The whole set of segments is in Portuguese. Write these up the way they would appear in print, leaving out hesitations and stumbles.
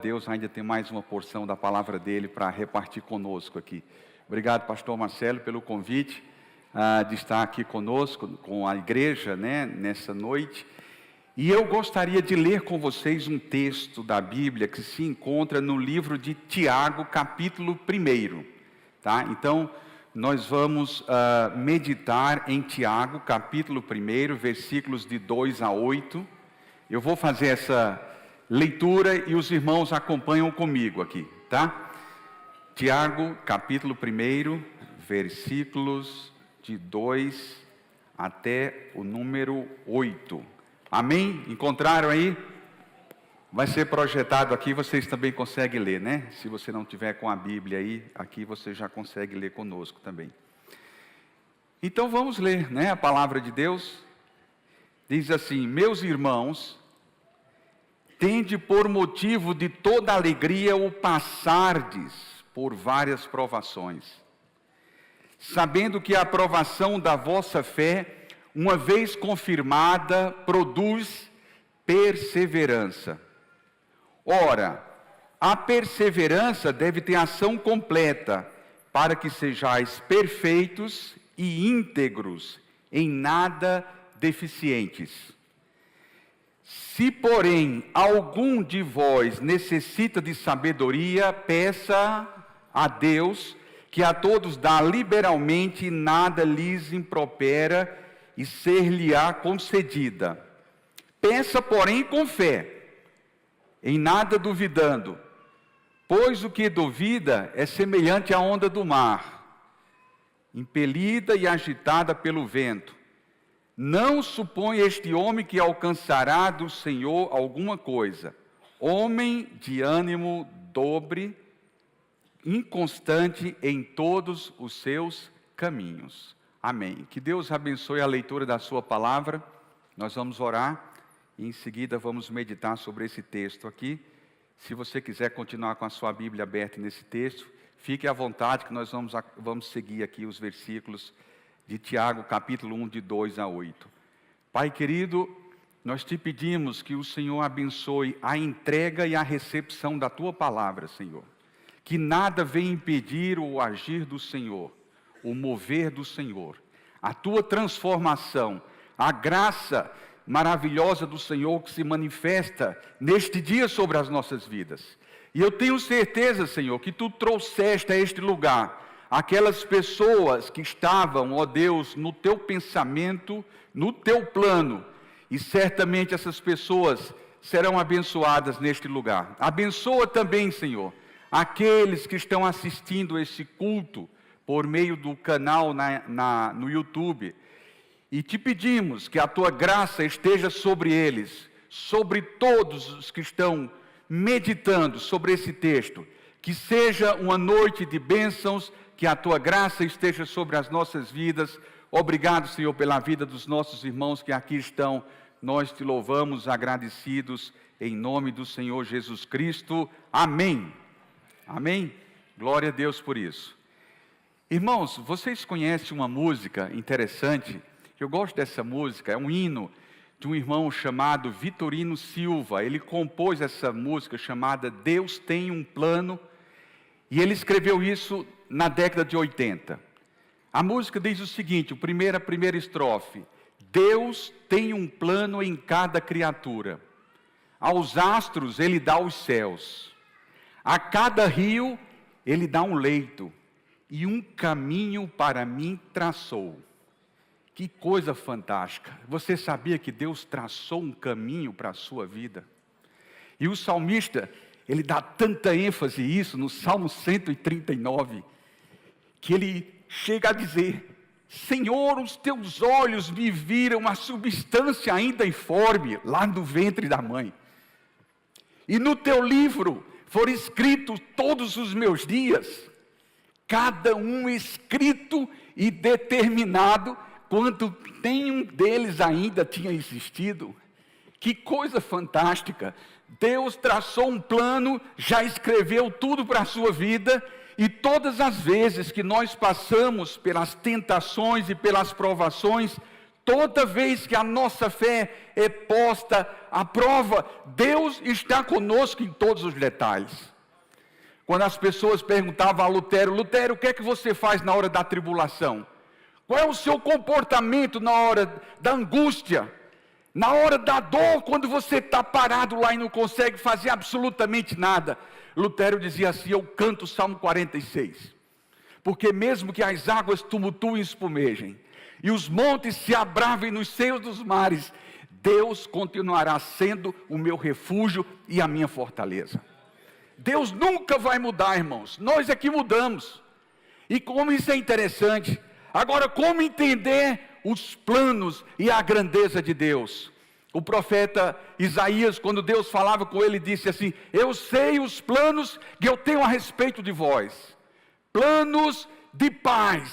Deus ainda tem mais uma porção da palavra dele para repartir conosco aqui. Obrigado, pastor Marcelo, pelo convite de estar aqui conosco, com a igreja, nessa noite. E eu gostaria de ler com vocês um texto da Bíblia que se encontra no livro de Tiago, capítulo 1. Tá? Então, nós vamos meditar em Tiago, capítulo 1, versículos de 2 a 8. Eu vou fazer essa leitura e os irmãos acompanham comigo aqui, tá? Tiago, capítulo 1, versículos de 2 até o número 8. Amém? Encontraram aí? Vai ser projetado aqui, vocês também conseguem ler, né? Se você não tiver com a Bíblia aí, aqui você já consegue ler conosco também. Então vamos ler, a palavra de Deus. Diz assim: meus irmãos, tende por motivo de toda alegria o passardes por várias provações, sabendo que a aprovação da vossa fé, uma vez confirmada, produz perseverança. Ora, a perseverança deve ter ação completa, para que sejais perfeitos e íntegros, em nada deficientes. Se, porém, algum de vós necessita de sabedoria, peça a Deus, que a todos dá liberalmente, e nada lhes impropera, e ser-lhe-á concedida. Peça, porém, com fé, em nada duvidando, pois o que duvida é semelhante à onda do mar, impelida e agitada pelo vento. Não supõe este homem que alcançará do Senhor alguma coisa. Homem de ânimo dobre, inconstante em todos os seus caminhos. Amém. Que Deus abençoe a leitura da sua palavra. Nós vamos orar e em seguida vamos meditar sobre esse texto aqui. Se você quiser continuar com a sua Bíblia aberta nesse texto, fique à vontade que nós vamos seguir aqui os versículos de Tiago, capítulo 1, de 2 a 8. Pai querido, nós te pedimos que o Senhor abençoe a entrega e a recepção da tua palavra, Senhor. Que nada venha impedir o agir do Senhor, o mover do Senhor, a tua transformação, a graça maravilhosa do Senhor que se manifesta neste dia sobre as nossas vidas. E eu tenho certeza, Senhor, que tu trouxeste a este lugar aquelas pessoas que estavam, ó Deus, no teu pensamento, no teu plano, e certamente essas pessoas serão abençoadas neste lugar. Abençoa também, Senhor, aqueles que estão assistindo esse culto por meio do canal no YouTube, e te pedimos que a tua graça esteja sobre eles, sobre todos os que estão meditando sobre esse texto, que seja uma noite de bênçãos, que a tua graça esteja sobre as nossas vidas. Obrigado, Senhor, pela vida dos nossos irmãos que aqui estão. Nós te louvamos agradecidos em nome do Senhor Jesus Cristo. Amém. Amém. Glória a Deus por isso. Irmãos, vocês conhecem uma música interessante? Eu gosto dessa música, é um hino de um irmão chamado Vitorino Silva. Ele compôs essa música chamada Deus Tem um Plano, e ele escreveu isso na década de 80. A música diz o seguinte, a primeira estrofe: Deus tem um plano em cada criatura, aos astros ele dá os céus, a cada rio ele dá um leito, e um caminho para mim traçou. Que coisa fantástica! Você sabia que Deus traçou um caminho para a sua vida? E o salmista, ele dá tanta ênfase a isso no Salmo 139, que ele chega a dizer: Senhor, os teus olhos me viram a substância ainda informe, lá no ventre da mãe. E no teu livro foram escritos todos os meus dias, cada um escrito e determinado, quanto nenhum deles ainda tinha existido. Que coisa fantástica! Deus traçou um plano, já escreveu tudo para a sua vida, e todas as vezes que nós passamos pelas tentações e pelas provações, Toda vez que a nossa fé é posta à prova, Deus está conosco em todos os detalhes. Quando as pessoas perguntavam a Lutero: Lutero, o que é que você faz na hora da tribulação? Qual é o seu comportamento na hora da angústia? Na hora da dor, quando você está parado lá e não consegue fazer absolutamente nada? Lutero dizia assim: eu canto o Salmo 46. Porque mesmo que as águas tumultuem e espumejem, e os montes se abravem nos seios dos mares, Deus continuará sendo o meu refúgio e a minha fortaleza. Deus nunca vai mudar, irmãos. Nós é que mudamos. E como isso é interessante. Agora, como entender os planos e a grandeza de Deus? O profeta Isaías, quando Deus falava com ele, disse assim: eu sei os planos que eu tenho a respeito de vós. Planos de paz,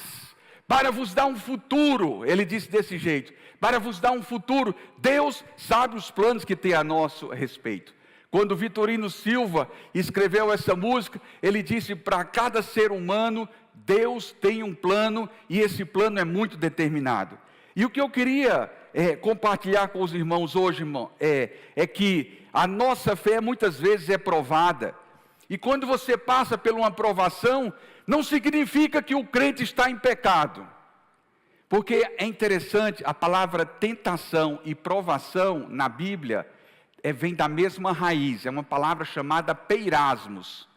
para vos dar um futuro. Ele disse desse jeito: para vos dar um futuro. Deus sabe os planos que tem a nosso respeito. Quando Vitorino Silva escreveu essa música, ele disse: para cada ser humano, Deus tem um plano, e esse plano é muito determinado. E o que eu queria compartilhar com os irmãos hoje, irmão, é que a nossa fé muitas vezes é provada. E quando você passa por uma provação, não significa que o crente está em pecado. Porque é interessante, a palavra tentação e provação na Bíblia vem da mesma raiz, é uma palavra chamada peirasmos.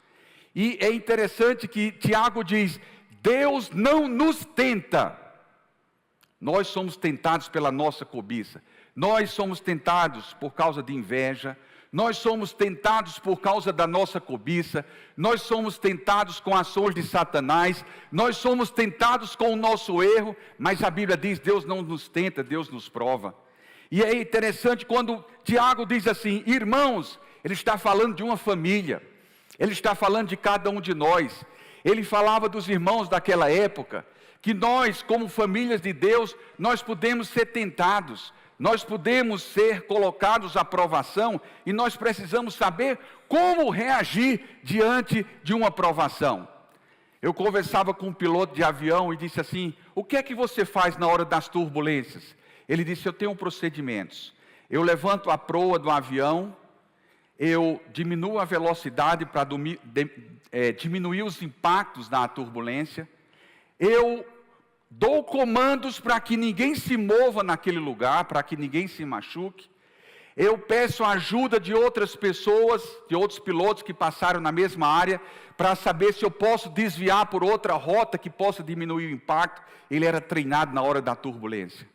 E é interessante que Tiago diz: Deus não nos tenta. Nós somos tentados pela nossa cobiça. Nós somos tentados por causa de inveja. Nós somos tentados por causa da nossa cobiça. Nós somos tentados com ações de Satanás. Nós somos tentados com o nosso erro. Mas a Bíblia diz: Deus não nos tenta, Deus nos prova. E é interessante quando Tiago diz assim: irmãos, ele está falando de uma família. Ele está falando de cada um de nós. Ele falava dos irmãos daquela época, que nós, como famílias de Deus, nós podemos ser tentados, nós podemos ser colocados à provação, e nós precisamos saber como reagir diante de uma provação. Eu conversava com um piloto de avião e disse assim: o que é que você faz na hora das turbulências? Ele disse: eu tenho procedimentos. Eu levanto a proa do avião, eu diminuo a velocidade para diminuir os impactos da turbulência, eu dou comandos para que ninguém se mova naquele lugar, para que ninguém se machuque. Eu peço a ajuda de outras pessoas, de outros pilotos que passaram na mesma área, para saber se eu posso desviar por outra rota que possa diminuir o impacto. Ele era treinado na hora da turbulência.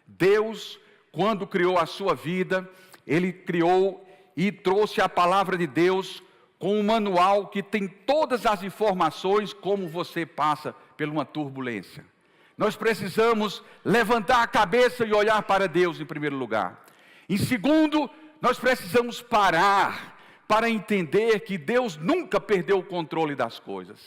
Deus, quando criou a sua vida, Ele criou e trouxe a palavra de Deus com um manual que tem todas as informações como você passa por uma turbulência. Nós precisamos levantar a cabeça e olhar para Deus em primeiro lugar. Em segundo, nós precisamos parar para entender que Deus nunca perdeu o controle das coisas.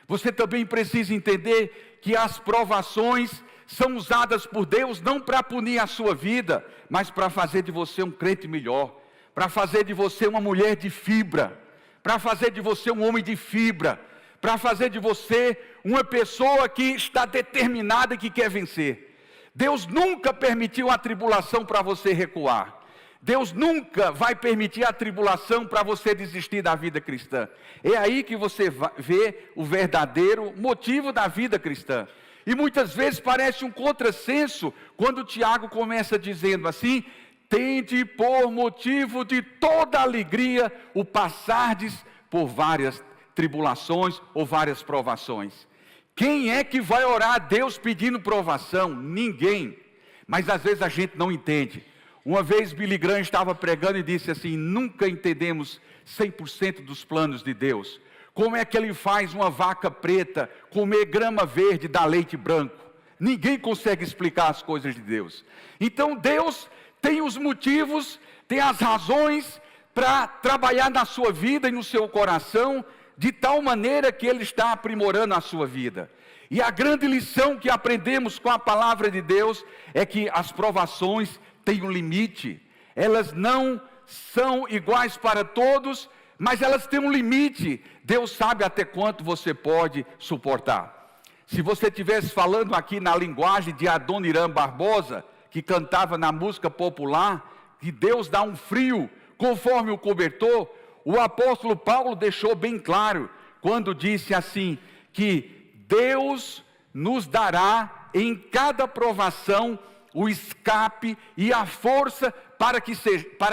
Você também precisa entender que as provações são usadas por Deus não para punir a sua vida, mas para fazer de você um crente melhor, para fazer de você uma mulher de fibra, para fazer de você um homem de fibra, para fazer de você uma pessoa que está determinada e que quer vencer. Deus nunca permitiu a tribulação para você recuar. Deus nunca vai permitir a tribulação para você desistir da vida cristã. É aí que você vê o verdadeiro motivo da vida cristã. E muitas vezes parece um contrassenso quando Tiago começa dizendo assim: tende por motivo de toda alegria o passardes por várias tribulações ou várias provações. Quem é que vai orar a Deus pedindo provação? Ninguém. Mas às vezes a gente não entende. Uma vez Billy Graham estava pregando e disse assim: nunca entendemos 100% dos planos de Deus. Como é que Ele faz uma vaca preta comer grama verde e dar leite branco? Ninguém consegue explicar as coisas de Deus. Então Deus tem os motivos, tem as razões para trabalhar na sua vida e no seu coração, de tal maneira que Ele está aprimorando a sua vida. E a grande lição que aprendemos com a palavra de Deus é que as provações têm um limite. Elas não são iguais para todos, mas elas têm um limite. Deus sabe até quanto você pode suportar. Se você estivesse falando aqui na linguagem de Adoniran Barbosa, que cantava na música popular, que Deus dá um frio conforme o cobertor, o apóstolo Paulo deixou bem claro, quando disse assim, que Deus nos dará em cada provação o escape e a força para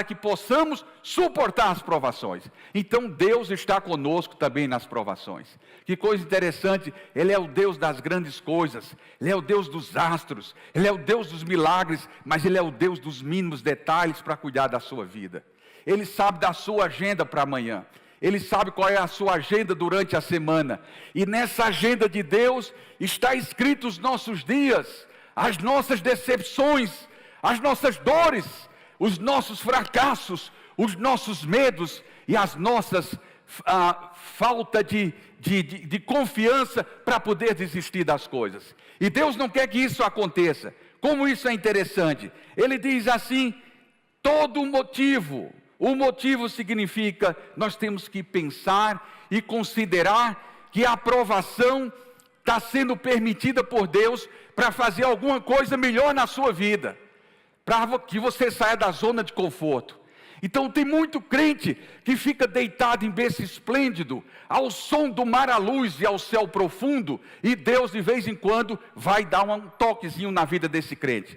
que possamos suportar as provações. Então Deus está conosco também nas provações. Que coisa interessante, Ele é o Deus das grandes coisas, Ele é o Deus dos astros, Ele é o Deus dos milagres, mas Ele é o Deus dos mínimos detalhes para cuidar da sua vida. Ele sabe da sua agenda para amanhã, Ele sabe qual é a sua agenda durante a semana, e nessa agenda de Deus está escrito os nossos dias, as nossas decepções, as nossas dores, os nossos fracassos, os nossos medos e as nossas falta de confiança para poder desistir das coisas. E Deus não quer que isso aconteça. Como isso é interessante? Ele diz assim, todo motivo, o motivo significa, nós temos que pensar e considerar que a aprovação está sendo permitida por Deus para fazer alguma coisa melhor na sua vida, para que você saia da zona de conforto. Então tem muito crente que fica deitado em berço esplêndido, ao som do mar à luz e ao céu profundo, e Deus de vez em quando vai dar um toquezinho na vida desse crente.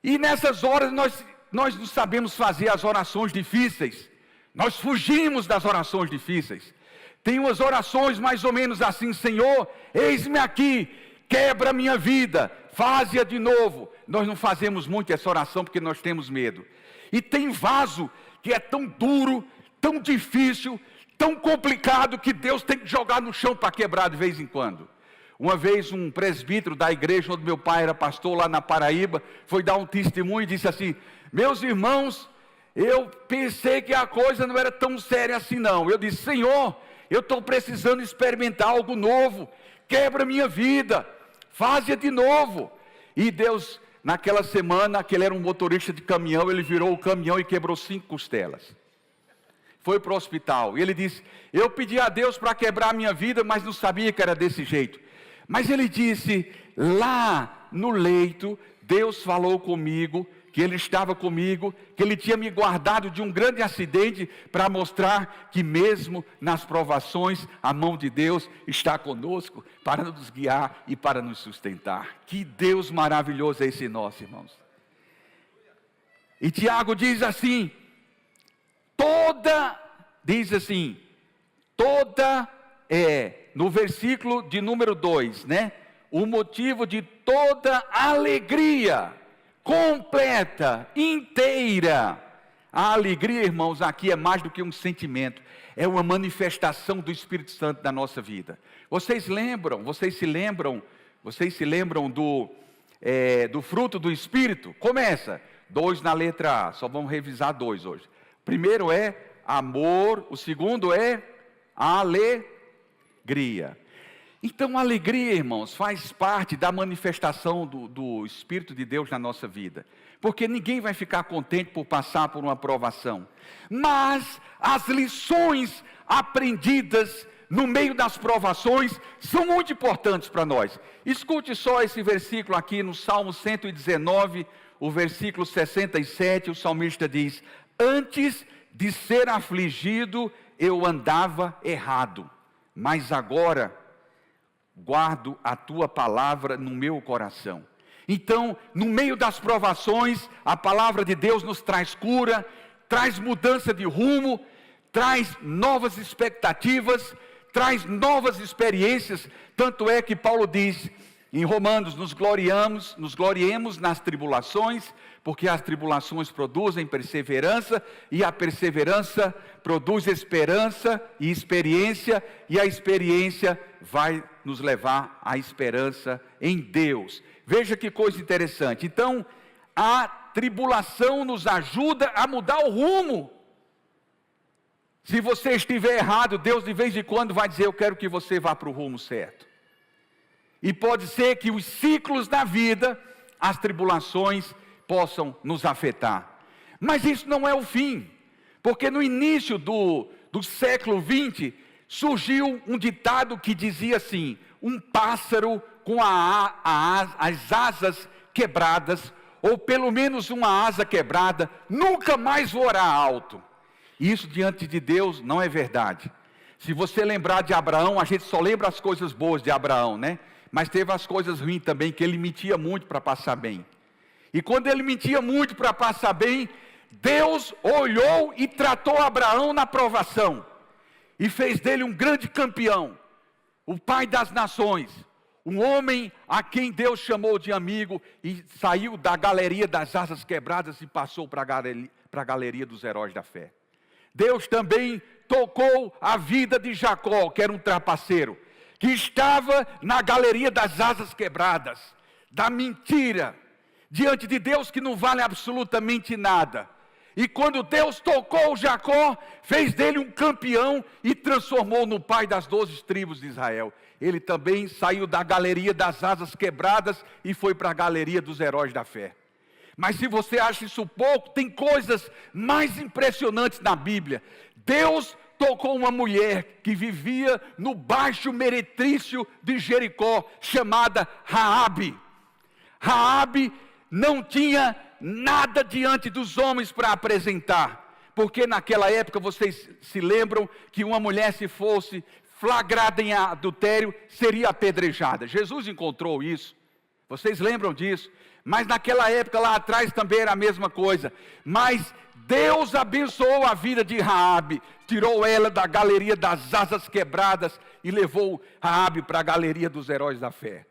E nessas horas nós não sabemos fazer as orações difíceis, nós fugimos das orações difíceis. Tem umas orações mais ou menos assim, Senhor, eis-me aqui, quebra a minha vida, faze-a de novo. Nós não fazemos muito essa oração porque nós temos medo. E tem vaso que é tão duro, tão difícil, tão complicado, que Deus tem que jogar no chão para quebrar de vez em quando. Uma vez um presbítero da igreja onde meu pai era pastor lá na Paraíba, foi dar um testemunho e disse assim, meus irmãos, eu pensei que a coisa não era tão séria assim não. Eu disse, Senhor, eu estou precisando experimentar algo novo, quebra minha vida, faze-a de novo. E Deus, naquela semana, que ele era um motorista de caminhão, ele virou o caminhão e quebrou 5 costelas. Foi para o hospital, e ele disse, eu pedi a Deus para quebrar a minha vida, mas não sabia que era desse jeito. Mas ele disse, lá no leito, Deus falou comigo, que Ele estava comigo, que Ele tinha me guardado de um grande acidente, para mostrar que mesmo nas provações, a mão de Deus está conosco, para nos guiar e para nos sustentar. Que Deus maravilhoso é esse nosso, irmãos. E Tiago diz assim, no versículo de número 2, né? O motivo de toda alegria, completa, inteira. A alegria, irmãos, aqui é mais do que um sentimento, é uma manifestação do Espírito Santo na nossa vida. Vocês se lembram do fruto do Espírito? Começa, 2 na letra A, só vamos revisar 2 hoje. O primeiro é amor, o segundo é alegria. Então a alegria, irmãos, faz parte da manifestação do Espírito de Deus na nossa vida. Porque ninguém vai ficar contente por passar por uma provação. Mas as lições aprendidas no meio das provações são muito importantes para nós. Escute só esse versículo aqui no Salmo 119, o versículo 67, o salmista diz, antes de ser afligido eu andava errado, mas agora guardo a tua palavra no meu coração. Então, no meio das provações, a palavra de Deus nos traz cura, traz mudança de rumo, traz novas expectativas, traz novas experiências. Tanto é que Paulo diz em Romanos, nos gloriemos nas tribulações, porque as tribulações produzem perseverança, e a perseverança produz esperança e experiência, e a experiência vai nos levar à esperança em Deus. Veja que coisa interessante. Então, a tribulação nos ajuda a mudar o rumo. Se você estiver errado, Deus de vez em quando vai dizer, eu quero que você vá para o rumo certo. E pode ser que os ciclos da vida, as tribulações, possam nos afetar. Mas isso não é o fim. Porque no início do século 20, surgiu um ditado que dizia assim, um pássaro com as asas quebradas, ou pelo menos uma asa quebrada, nunca mais voará alto. Isso diante de Deus não é verdade. Se você lembrar de Abraão, a gente só lembra as coisas boas de Abraão, né? Mas teve as coisas ruins também, que ele mentia muito para passar bem. E quando ele mentia muito para passar bem, Deus olhou e tratou Abraão na provação. E fez dele um grande campeão, o pai das nações. Um homem a quem Deus chamou de amigo e saiu da galeria das asas quebradas e passou para a galeria dos heróis da fé. Deus também tocou a vida de Jacó, que era um trapaceiro, que estava na galeria das asas quebradas, da mentira, diante de Deus que não vale absolutamente nada. E quando Deus tocou Jacó, fez dele um campeão e transformou no pai das 12 tribos de Israel. Ele também saiu da galeria das asas quebradas e foi para a galeria dos heróis da fé. Mas se você acha isso pouco, tem coisas mais impressionantes na Bíblia. Deus tocou uma mulher que vivia no baixo meretrício de Jericó, chamada Raabe. Raabe não tinha nada diante dos homens para apresentar, porque naquela época, vocês se lembram, que uma mulher se fosse flagrada em adultério, seria apedrejada. Jesus encontrou isso, vocês lembram disso? Mas naquela época lá atrás também era a mesma coisa. Mas Deus abençoou a vida de Raabe, tirou ela da galeria das asas quebradas e levou Raabe para a galeria dos heróis da fé.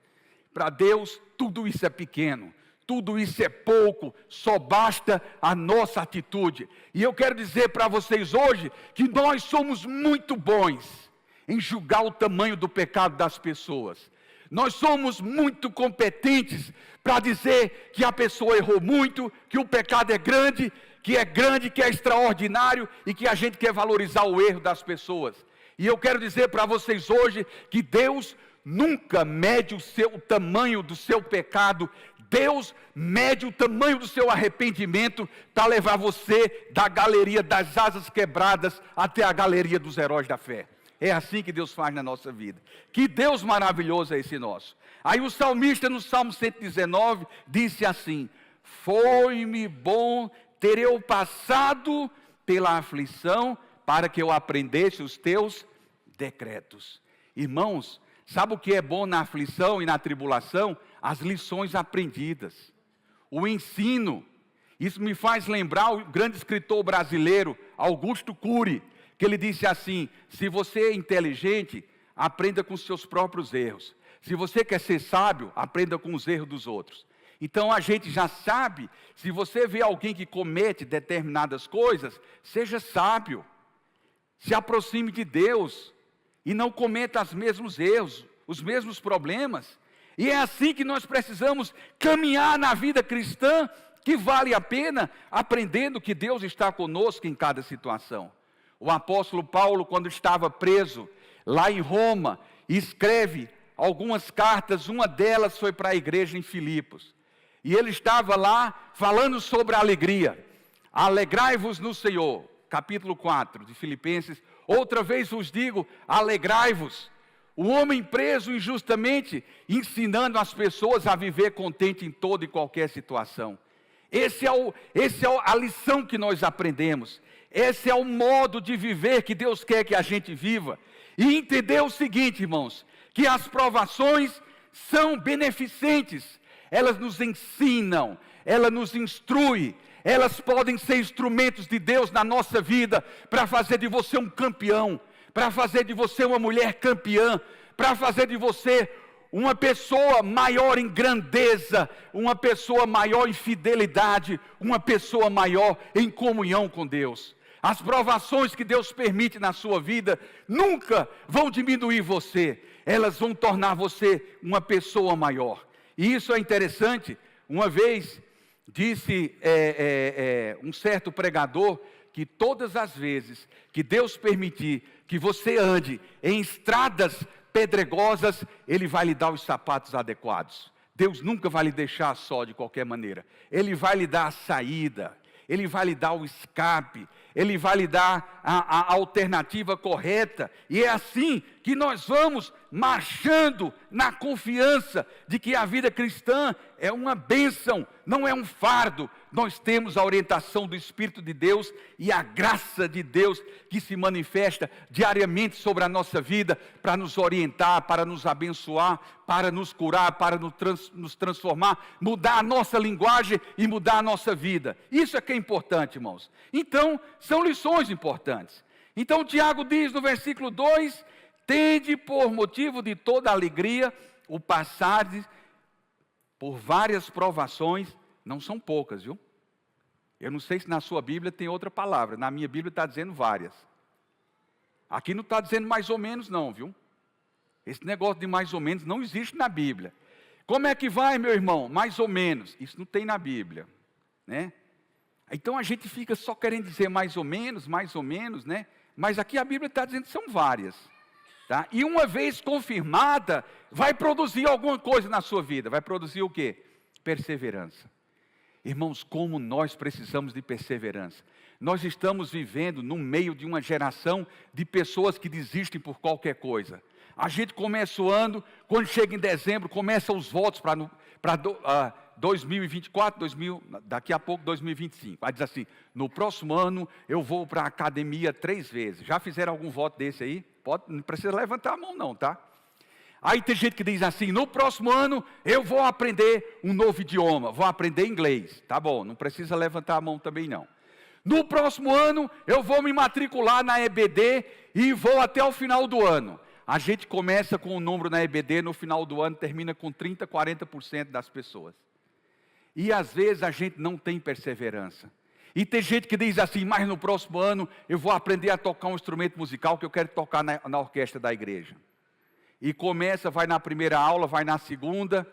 Para Deus tudo isso é pequeno, tudo isso é pouco, só basta a nossa atitude. E eu quero dizer para vocês hoje que nós somos muito bons em julgar o tamanho do pecado das pessoas. Nós somos muito competentes para dizer que a pessoa errou muito, que o pecado é grande, que é extraordinário e que a gente quer valorizar o erro das pessoas. E eu quero dizer para vocês hoje que Deus nunca mede o tamanho do seu pecado. Deus mede o tamanho do seu arrependimento para levar você da galeria das asas quebradas até a galeria dos heróis da fé. É assim que Deus faz na nossa vida. Que Deus maravilhoso é esse nosso. Aí o salmista no Salmo 119 disse assim: foi-me bom ter eu passado pela aflição para que eu aprendesse os teus decretos. Irmãos, sabe o que é bom na aflição e na tribulação? As lições aprendidas, o ensino. Isso me faz lembrar o grande escritor brasileiro, Augusto Cury, que ele disse assim: se você é inteligente, aprenda com os seus próprios erros. Se você quer ser sábio, aprenda com os erros dos outros. Então a gente já sabe, se você vê alguém que comete determinadas coisas, seja sábio, se aproxime de Deus e não cometa os mesmos erros, os mesmos problemas. E é assim que nós precisamos caminhar na vida cristã, que vale a pena, aprendendo que Deus está conosco em cada situação. O apóstolo Paulo, quando estava preso lá em Roma, escreve algumas cartas, uma delas foi para a igreja em Filipos. E ele estava lá falando sobre a alegria. Alegrai-vos no Senhor, capítulo 4 de Filipenses. Outra vez vos digo, alegrai-vos. O homem preso injustamente, ensinando as pessoas a viver contente em toda e qualquer situação. Esse é a lição que nós aprendemos. Esse é o modo de viver que Deus quer que a gente viva. E entender o seguinte, irmãos, que as provações são beneficentes. Elas nos ensinam, elas nos instruem, elas podem ser instrumentos de Deus na nossa vida para fazer de você um campeão, para fazer de você uma mulher campeã, para fazer de você uma pessoa maior em grandeza, uma pessoa maior em fidelidade, uma pessoa maior em comunhão com Deus. As provações que Deus permite na sua vida nunca vão diminuir você, elas vão tornar você uma pessoa maior. E isso é interessante. Uma vez disse um certo pregador que todas as vezes que Deus permitir que você ande em estradas pedregosas, Ele vai lhe dar os sapatos adequados. Deus nunca vai lhe deixar só de qualquer maneira. Ele vai lhe dar a saída. Ele vai lhe dar o escape, Ele vai lhe dar a alternativa correta. E é assim que nós vamos marchando na confiança de que a vida cristã é uma bênção, não é um fardo. Nós temos a orientação do Espírito de Deus e a graça de Deus que se manifesta diariamente sobre a nossa vida para nos orientar, para nos abençoar, para nos curar, para nos transformar, mudar a nossa linguagem e mudar a nossa vida. Isso é que é importante, irmãos. Então, são lições importantes. Então, Tiago diz no versículo 2, tende por motivo de toda alegria o passardes por várias provações. Não são poucas, viu? Eu não sei se na sua Bíblia tem outra palavra. Na minha Bíblia está dizendo várias. Aqui não está dizendo mais ou menos não, viu? Esse negócio de mais ou menos não existe na Bíblia. Como é que vai, meu irmão? Mais ou menos. Isso não tem na Bíblia, né? Então a gente fica só querendo dizer mais ou menos, né? Mas aqui a Bíblia está dizendo que são várias. Tá? E uma vez confirmada, vai produzir alguma coisa na sua vida. Vai produzir o quê? Perseverança. Irmãos, como nós precisamos de perseverança. Nós estamos vivendo no meio de uma geração de pessoas que desistem por qualquer coisa. A gente começa o ano, quando chega em dezembro, começam os votos para 2024, daqui a pouco 2025. Aí diz assim, no próximo ano eu vou para a academia 3 vezes. Já fizeram algum voto desse aí? Não precisa levantar a mão não, tá? Aí tem gente que diz assim, no próximo ano eu vou aprender um novo idioma, vou aprender inglês. Tá bom, não precisa levantar a mão também não. No próximo ano eu vou me matricular na EBD e vou até o final do ano. A gente começa com um número na EBD, no final do ano termina com 30%, 40% das pessoas. E às vezes a gente não tem perseverança. E tem gente que diz assim, mas no próximo ano eu vou aprender a tocar um instrumento musical que eu quero tocar na orquestra da igreja. E começa, vai na primeira aula, vai na segunda,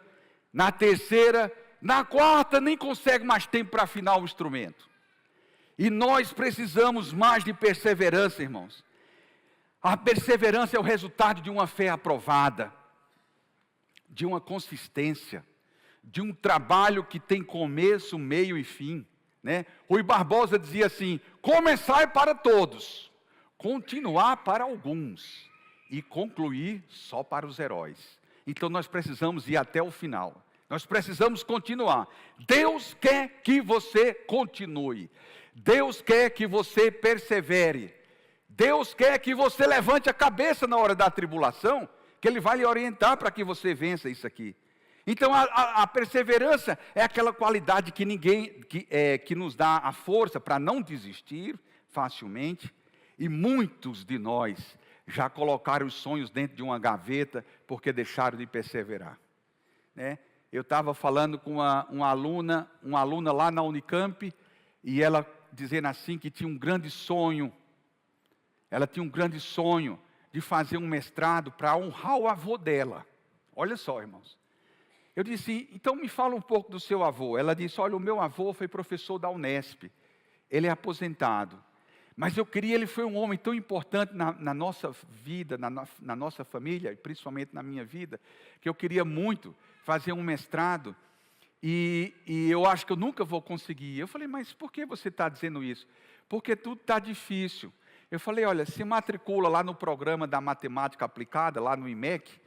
na terceira, na quarta nem consegue mais tempo para afinar o instrumento. E nós precisamos mais de perseverança, irmãos. A perseverança é o resultado de uma fé aprovada, de uma consistência, de um trabalho que tem começo, meio e fim, né? Rui Barbosa dizia assim, começar é para todos, continuar para alguns e concluir só para os heróis. Então nós precisamos ir até o final, nós precisamos continuar. Deus quer que você continue, Deus quer que você persevere, Deus quer que você levante a cabeça na hora da tribulação, que Ele vai lhe orientar para que você vença isso aqui. Então a perseverança é aquela qualidade que nos dá a força para não desistir facilmente. E muitos de nós já colocaram os sonhos dentro de uma gaveta porque deixaram de perseverar, né? Eu estava falando com uma aluna lá na Unicamp, e ela dizendo assim que tinha um grande sonho. Ela tinha um grande sonho de fazer um mestrado para honrar o avô dela. Olha só, irmãos. Eu disse, então me fala um pouco do seu avô. Ela disse, olha, o meu avô foi professor da Unesp. Ele é aposentado. Mas ele foi um homem tão importante na nossa vida, na nossa família, e principalmente na minha vida, que eu queria muito fazer um mestrado, e eu acho que eu nunca vou conseguir. Eu falei, mas por que você está dizendo isso? Porque tudo está difícil. Eu falei, olha, se matricula lá no programa da matemática aplicada, lá no IMEC,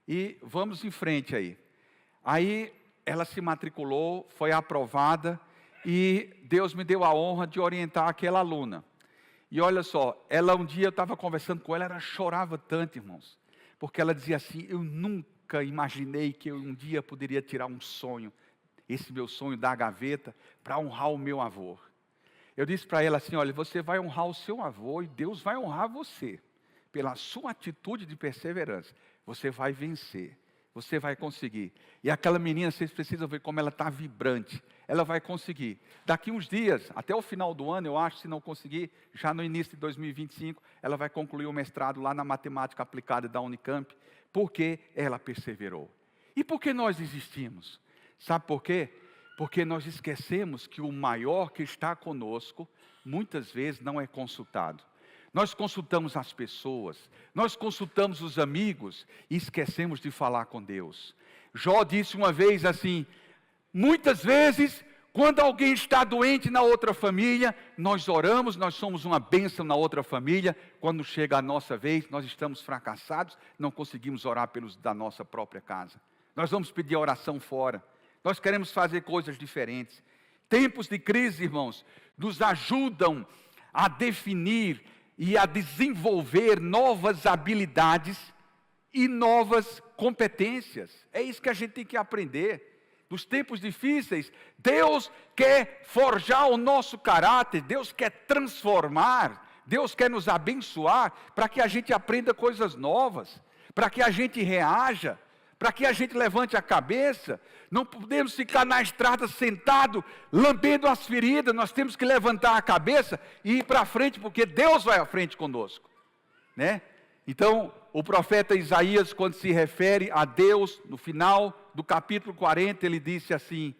e vamos em frente aí. Aí ela se matriculou, foi aprovada, e Deus me deu a honra de orientar aquela aluna. E olha só, um dia eu estava conversando com ela chorava tanto, irmãos, porque ela dizia assim, eu nunca imaginei que eu um dia poderia tirar um sonho, esse meu sonho da gaveta, para honrar o meu avô. Eu disse para ela assim, olha, você vai honrar o seu avô e Deus vai honrar você, pela sua atitude de perseverança, você vai vencer. Você vai conseguir. E aquela menina, vocês precisam ver como ela está vibrante. Ela vai conseguir. Daqui uns dias, até o final do ano, eu acho, se não conseguir, já no início de 2025, ela vai concluir o mestrado lá na matemática aplicada da Unicamp, porque ela perseverou. E por que nós desistimos? Sabe por quê? Porque nós esquecemos que o maior que está conosco, muitas vezes não é consultado. Nós consultamos as pessoas, nós consultamos os amigos e esquecemos de falar com Deus. Jó disse uma vez assim, muitas vezes, Quando alguém está doente na outra família, nós oramos, nós somos uma bênção na outra família. Quando chega a nossa vez, nós estamos fracassados, não conseguimos orar pelos da nossa própria casa. Nós vamos pedir oração fora. Nós queremos fazer coisas diferentes. Tempos de crise, irmãos, nos ajudam a definir e a desenvolver novas habilidades e novas competências. É isso que a gente tem que aprender. Nos tempos difíceis, Deus quer forjar o nosso caráter, Deus quer transformar, Deus quer nos abençoar para que a gente aprenda coisas novas, para que a gente reaja, para que a gente levante a cabeça. Não podemos ficar na estrada sentado, lambendo as feridas. Nós temos que levantar a cabeça e ir para frente, porque Deus vai à frente conosco, né? Então, o profeta Isaías, quando se refere a Deus, no final do capítulo 40, ele disse assim: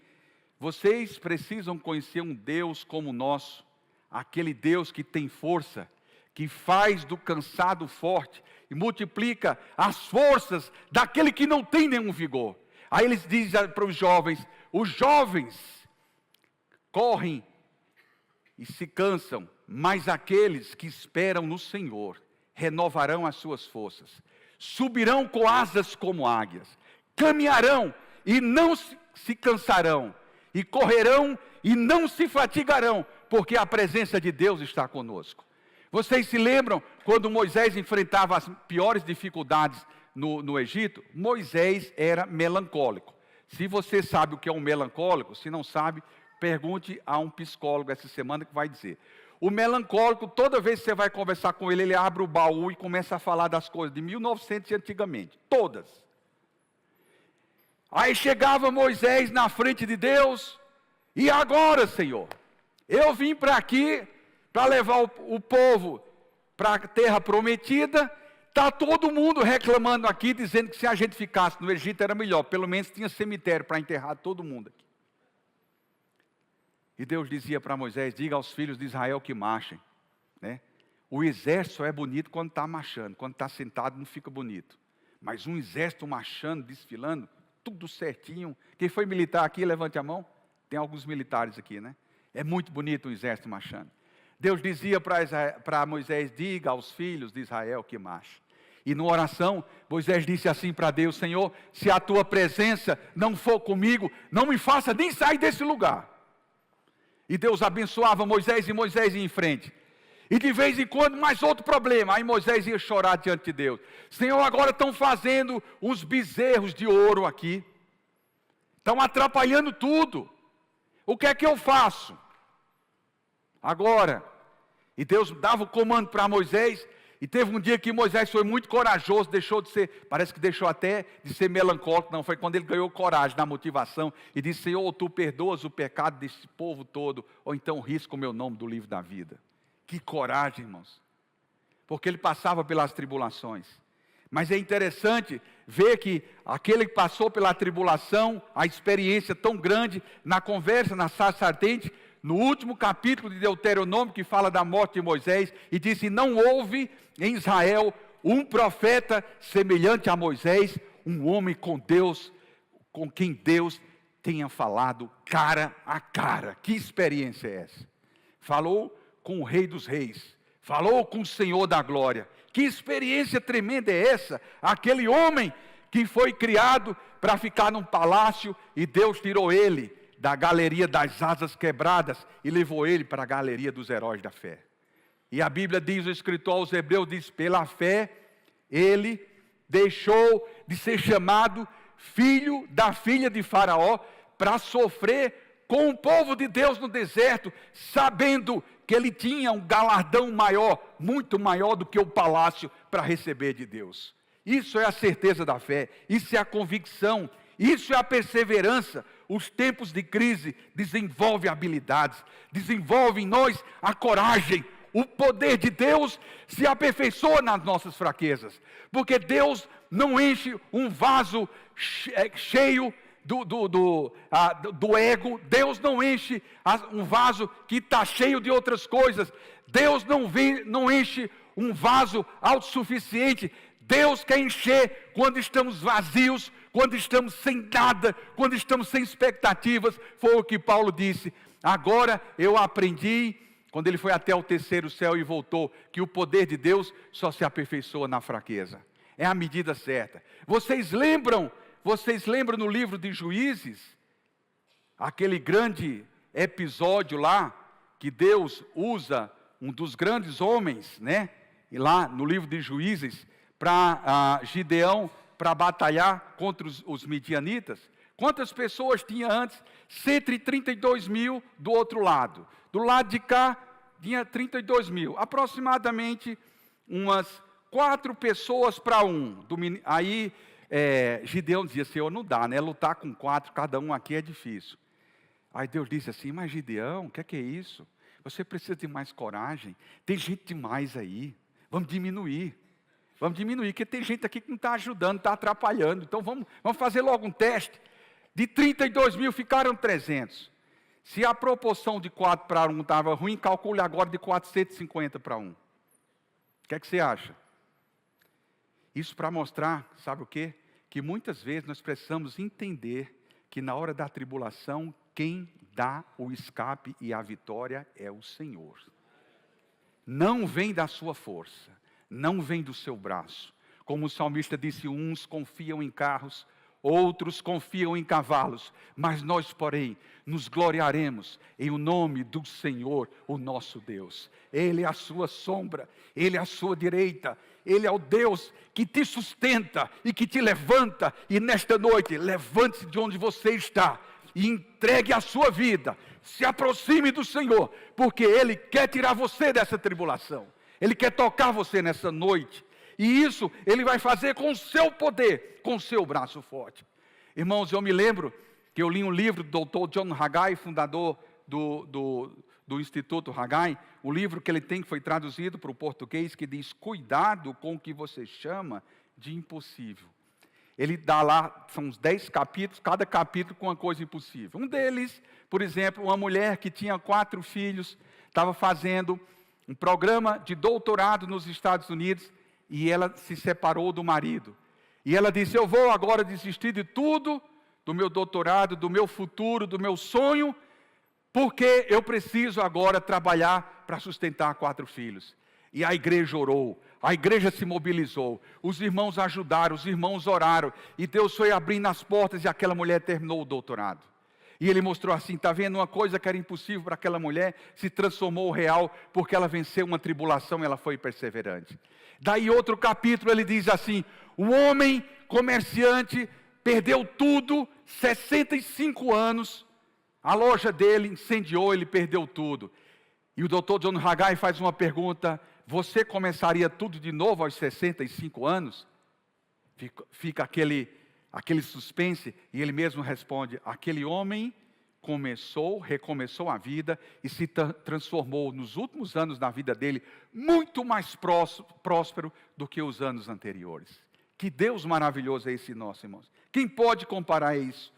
vocês precisam conhecer um Deus como o nosso, aquele Deus que tem força, que faz do cansado forte e multiplica as forças daquele que não tem nenhum vigor. Aí eles dizem para os jovens correm e se cansam, mas aqueles que esperam no Senhor renovarão as suas forças, subirão com asas como águias, caminharão e não se cansarão, e correrão e não se fatigarão, porque a presença de Deus está conosco. Vocês se lembram quando Moisés enfrentava as piores dificuldades no Egito? Moisés era melancólico. Se você sabe o que é um melancólico, se não sabe, pergunte a um psicólogo essa semana que vai dizer. O melancólico, toda vez que você vai conversar com ele, ele abre o baú e começa a falar das coisas de 1900 e antigamente, todas. Aí chegava Moisés na frente de Deus: e agora, Senhor? Eu vim para aqui para levar o povo para a terra prometida. Está todo mundo reclamando aqui, dizendo que se a gente ficasse no Egito era melhor, pelo menos tinha cemitério para enterrar todo mundo aqui. E Deus dizia para Moisés: diga aos filhos de Israel que marchem, né? O exército é bonito quando está marchando, quando está sentado não fica bonito. Mas um exército marchando, desfilando, tudo certinho. Quem foi militar aqui, levante a mão. Tem alguns militares aqui, né? É muito bonito o exército marchando. Deus dizia para Moisés: diga aos filhos de Israel que marchem. E numa oração, Moisés disse assim para Deus: Senhor, se a tua presença não for comigo, não me faça nem sair desse lugar. E Deus abençoava Moisés, e Moisés ia em frente. E de vez em quando, mais outro problema. Aí Moisés ia chorar diante de Deus: Senhor, agora estão fazendo uns bezerros de ouro aqui. Estão atrapalhando tudo. O que é que eu faço? Agora. E Deus dava o comando para Moisés. E teve um dia que Moisés foi muito corajoso, deixou de ser, parece que deixou até de ser melancólico, não, foi quando ele ganhou coragem na motivação, e disse: Senhor, tu perdoas o pecado desse povo todo, ou então risca o meu nome do livro da vida. Que coragem, irmãos, porque ele passava pelas tribulações. Mas é interessante ver que aquele que passou pela tribulação, a experiência tão grande, na conversa, na sarça ardente, no último capítulo de Deuteronômio, que fala da morte de Moisés, e disse: não houve em Israel um profeta semelhante a Moisés, um homem com Deus, com quem Deus tenha falado cara a cara. Que experiência é essa? Falou com o Rei dos Reis, falou com o Senhor da Glória. Que experiência tremenda é essa? Aquele homem que foi criado para ficar num palácio, e Deus tirou ele da galeria das asas quebradas e levou ele para a galeria dos heróis da fé. E a Bíblia diz, o escritor aos Hebreus diz: pela fé ele deixou de ser chamado filho da filha de Faraó, para sofrer com o povo de Deus no deserto, sabendo que ele tinha um galardão maior, muito maior do que o palácio, para receber de Deus. Isso é a certeza da fé, isso é a convicção, isso é a perseverança. Os tempos de crise desenvolvem habilidades, desenvolvem em nós a coragem. O poder de Deus se aperfeiçoa nas nossas fraquezas, porque Deus não enche um vaso cheio do ego. Deus não enche um vaso que está cheio de outras coisas. Deus não enche um vaso autossuficiente. Deus quer encher quando estamos vazios, quando estamos sem nada, quando estamos sem expectativas. Foi o que Paulo disse: agora eu aprendi, quando ele foi até o terceiro céu e voltou, que o poder de Deus só se aperfeiçoa na fraqueza. É a medida certa. Vocês lembram no livro de Juízes, aquele grande episódio lá, que Deus usa um dos grandes homens, né? E lá no livro de Juízes, para Gideão, para batalhar contra os midianitas. Quantas pessoas tinha antes? 132 mil do outro lado. Do lado de cá, tinha 32 mil. Aproximadamente umas 4 pessoas para 1. Aí Gideão dizia: Senhor, não dá, né? Lutar com 4, cada um aqui é difícil. Aí Deus disse assim: mas Gideão, o que é isso? Você precisa de mais coragem. Tem gente demais aí. Vamos diminuir. Vamos diminuir, porque tem gente aqui que não está ajudando, está atrapalhando. Então vamos fazer logo um teste. De 32 mil ficaram 300. Se a proporção de 4 para 1 estava ruim, calcule agora de 450 para 1. O que é que você acha? Isso para mostrar, sabe o quê? Que muitas vezes nós precisamos entender que na hora da tribulação, quem dá o escape e a vitória é o Senhor. Não vem da sua força, não vem do seu braço. Como o salmista disse, uns confiam em carros, outros confiam em cavalos, mas nós, porém, nos gloriaremos em o nome do Senhor, o nosso Deus. Ele é a sua sombra, Ele é a sua direita, Ele é o Deus que te sustenta e que te levanta. E nesta noite, levante-se de onde você está e entregue a sua vida, se aproxime do Senhor, porque Ele quer tirar você dessa tribulação, Ele quer tocar você nessa noite, e isso Ele vai fazer com o seu poder, com o seu braço forte. Irmãos, eu me lembro que eu li um livro do Dr. John Haggai, fundador do Instituto Haggai, o livro que ele tem, que foi traduzido para o português, que diz: cuidado com o que você chama de impossível. Ele dá lá, são uns 10 capítulos, cada capítulo com uma coisa impossível. Um deles, por exemplo, uma mulher que tinha 4 filhos, estava fazendo um programa de doutorado nos Estados Unidos, e ela se separou do marido. E ela disse: eu vou agora desistir de tudo, do meu doutorado, do meu futuro, do meu sonho, porque eu preciso agora trabalhar para sustentar 4 filhos. E a igreja orou, a igreja se mobilizou, os irmãos ajudaram, os irmãos oraram, e Deus foi abrindo as portas, e aquela mulher terminou o doutorado. E ele mostrou assim: está vendo, uma coisa que era impossível para aquela mulher, se transformou real, porque ela venceu uma tribulação, ela foi perseverante. Daí outro capítulo ele diz assim: o homem comerciante perdeu tudo, 65 anos, a loja dele incendiou, ele perdeu tudo. E o Dr. John Haggai faz uma pergunta: você começaria tudo de novo aos 65 anos? Fica aquele suspense, e ele mesmo responde: aquele homem recomeçou a vida e se transformou nos últimos anos da vida dele muito mais próspero do que os anos anteriores. Que Deus maravilhoso é esse nosso, irmãos. Quem pode comparar isso?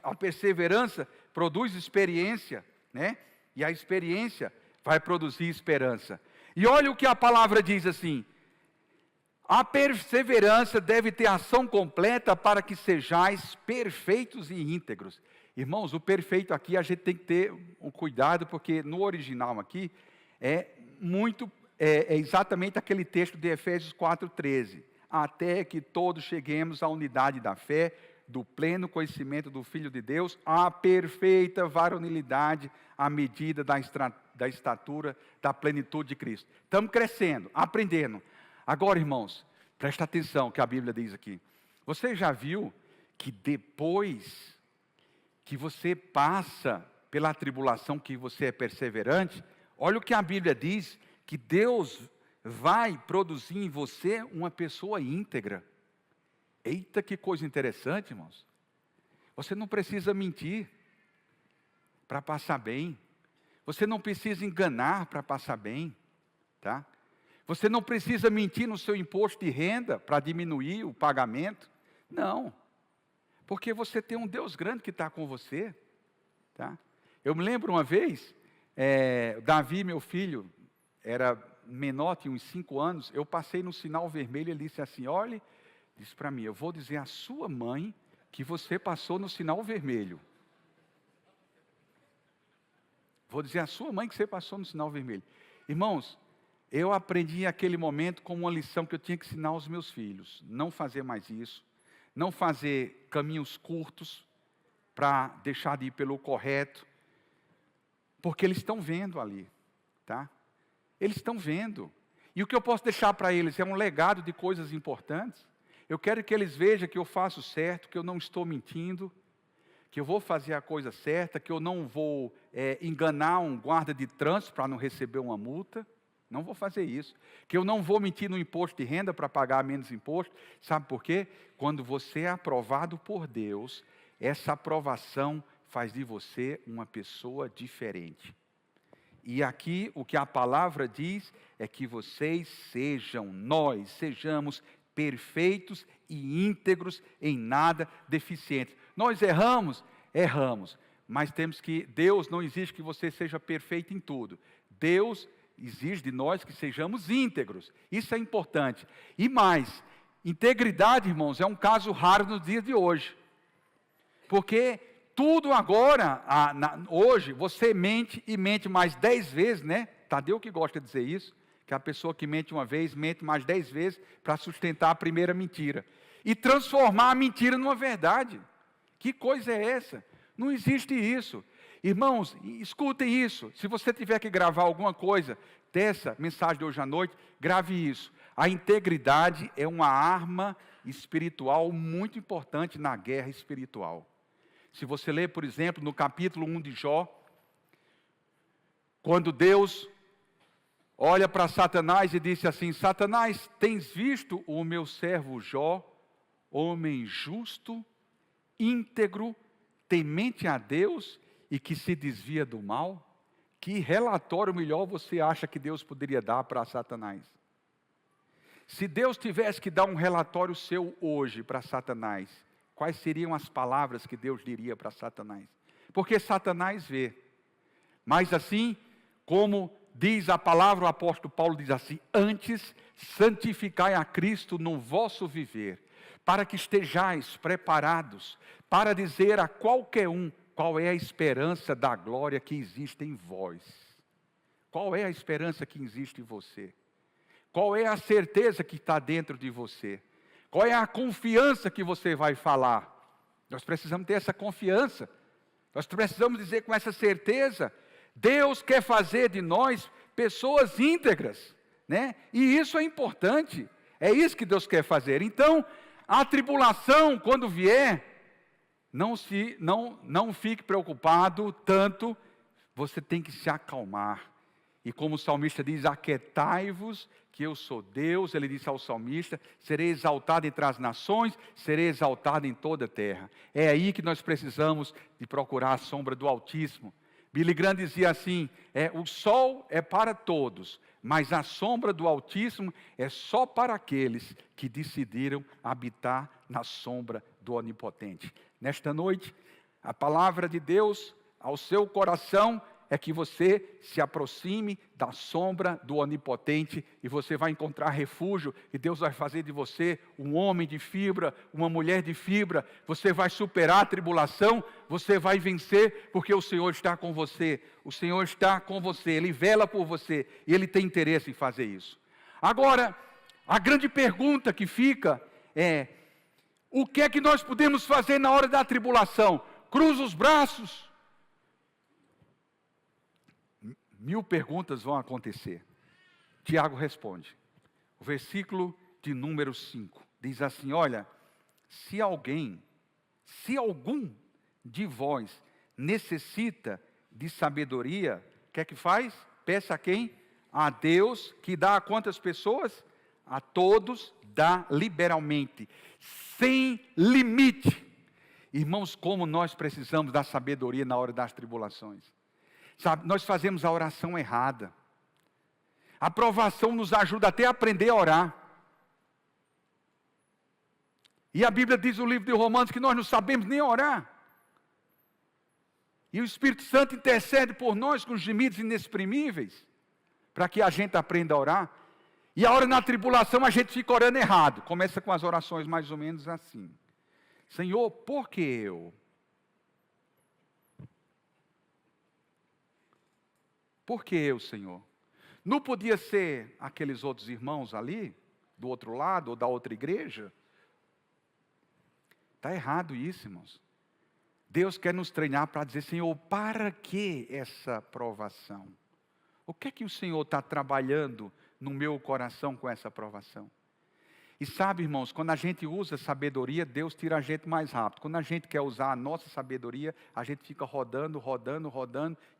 A perseverança produz experiência, né? E a experiência vai produzir esperança. E olha o que a palavra diz assim: a perseverança deve ter ação completa para que sejais perfeitos e íntegros. Irmãos, o perfeito aqui a gente tem que ter um cuidado, porque no original aqui é exatamente aquele texto de Efésios 4:13. Até que todos cheguemos à unidade da fé, do pleno conhecimento do Filho de Deus, à perfeita varonilidade, à medida da estatura, da plenitude de Cristo. Estamos crescendo, aprendendo. Agora, irmãos, presta atenção que a Bíblia diz aqui. Você já viu que depois que você passa pela tribulação, que você é perseverante, olha o que a Bíblia diz, que Deus vai produzir em você uma pessoa íntegra. Eita, que coisa interessante, irmãos. Você não precisa mentir para passar bem. Você não precisa enganar para passar bem, tá? Você não precisa mentir no seu imposto de renda para diminuir o pagamento. Não, porque você tem um Deus grande que está com você, tá? Eu me lembro uma vez, Davi, meu filho, era menor, tinha uns 5 anos, eu passei no sinal vermelho, ele disse assim: olhe, disse para mim: eu vou dizer à sua mãe que você passou no sinal vermelho. Vou dizer à sua mãe que você passou no sinal vermelho. Irmãos, eu aprendi aquele momento como uma lição que eu tinha que ensinar aos meus filhos. Não fazer mais isso. Não fazer caminhos curtos para deixar de ir pelo correto. Porque eles estão vendo ali, tá? Eles estão vendo. E o que eu posso deixar para eles é um legado de coisas importantes. Eu quero que eles vejam que eu faço certo, que eu não estou mentindo, que eu vou fazer a coisa certa, que eu não vou enganar um guarda de trânsito para não receber uma multa. Não vou fazer isso. Que eu não vou mentir no imposto de renda para pagar menos imposto. Sabe por quê? Quando você é aprovado por Deus, essa aprovação faz de você uma pessoa diferente. E aqui o que a palavra diz é que nós sejamos perfeitos e íntegros, em nada deficientes. Nós erramos, mas Deus não exige que você seja perfeito em tudo. Deus exige de nós que sejamos íntegros. Isso é importante. E mais, integridade, irmãos, é um caso raro nos dias de hoje. Porque tudo agora, hoje, você mente e mente mais 10 vezes, né? Tadeu que gosta de dizer isso, que a pessoa que mente uma vez, mente mais 10 vezes para sustentar a primeira mentira. E transformar a mentira numa verdade. Que coisa é essa? Não existe isso. Irmãos, escutem isso. Se você tiver que gravar alguma coisa dessa mensagem de hoje à noite, grave isso. A integridade é uma arma espiritual muito importante na guerra espiritual. Se você ler, por exemplo, no capítulo 1 de Jó, quando Deus olha para Satanás e disse assim: Satanás, tens visto o meu servo Jó, homem justo, íntegro, temente a Deus e que se desvia do mal? Que relatório melhor você acha que Deus poderia dar para Satanás? Se Deus tivesse que dar um relatório seu hoje para Satanás, quais seriam as palavras que Deus diria para Satanás? Porque Satanás vê. Mas assim, como diz a palavra, o apóstolo Paulo diz assim: antes santificai a Cristo no vosso viver, para que estejais preparados para dizer a qualquer um qual é a esperança da glória que existe em vós. Qual é a esperança que existe em você? Qual é a certeza que está dentro de você? Qual é a confiança que você vai falar? Nós precisamos ter essa confiança. Nós precisamos dizer com essa certeza: Deus quer fazer de nós pessoas íntegras, né? E isso é importante. É isso que Deus quer fazer. Então, a tribulação, quando vier, não fique preocupado tanto. Você tem que se acalmar. E como o salmista diz: aquietai-vos, que eu sou Deus. Ele disse ao salmista: serei exaltado entre as nações, serei exaltado em toda a terra. É aí que nós precisamos de procurar a sombra do Altíssimo. Billy Graham dizia assim: o sol é para todos, mas a sombra do Altíssimo é só para aqueles que decidiram habitar na sombra do Onipotente. Nesta noite, a palavra de Deus ao seu coração é que você se aproxime da sombra do Onipotente e você vai encontrar refúgio, e Deus vai fazer de você um homem de fibra, uma mulher de fibra. Você vai superar a tribulação, você vai vencer, porque o Senhor está com você. O Senhor está com você, Ele vela por você e Ele tem interesse em fazer isso. Agora, a grande pergunta que fica é: o que é que nós podemos fazer na hora da tribulação? Cruza os braços? 1000 perguntas vão acontecer. Tiago responde. O versículo de número 5 diz assim: olha, se algum de vós necessita de sabedoria, o que é que faz? Peça a quem? A Deus, que dá a quantas pessoas? A todos dá liberalmente, sem limite. Irmãos, como nós precisamos da sabedoria na hora das tribulações. Sabe, nós fazemos a oração errada. A provação nos ajuda até a aprender a orar. E a Bíblia diz no livro de Romanos que nós não sabemos nem orar. E o Espírito Santo intercede por nós com gemidos inexprimíveis, para que a gente aprenda a orar. E a hora na tribulação a gente fica orando errado. Começa com as orações mais ou menos assim. Senhor, por que eu? Por que eu, Senhor? Não podia ser aqueles outros irmãos ali, do outro lado, ou da outra igreja? Está errado isso, irmãos. Deus quer nos treinar para dizer, Senhor, para que essa provação? O que é que o Senhor está trabalhando no meu coração com essa provação? E sabe, irmãos, quando a gente usa sabedoria, Deus tira a gente mais rápido. Quando a gente quer usar a nossa sabedoria, a gente fica rodando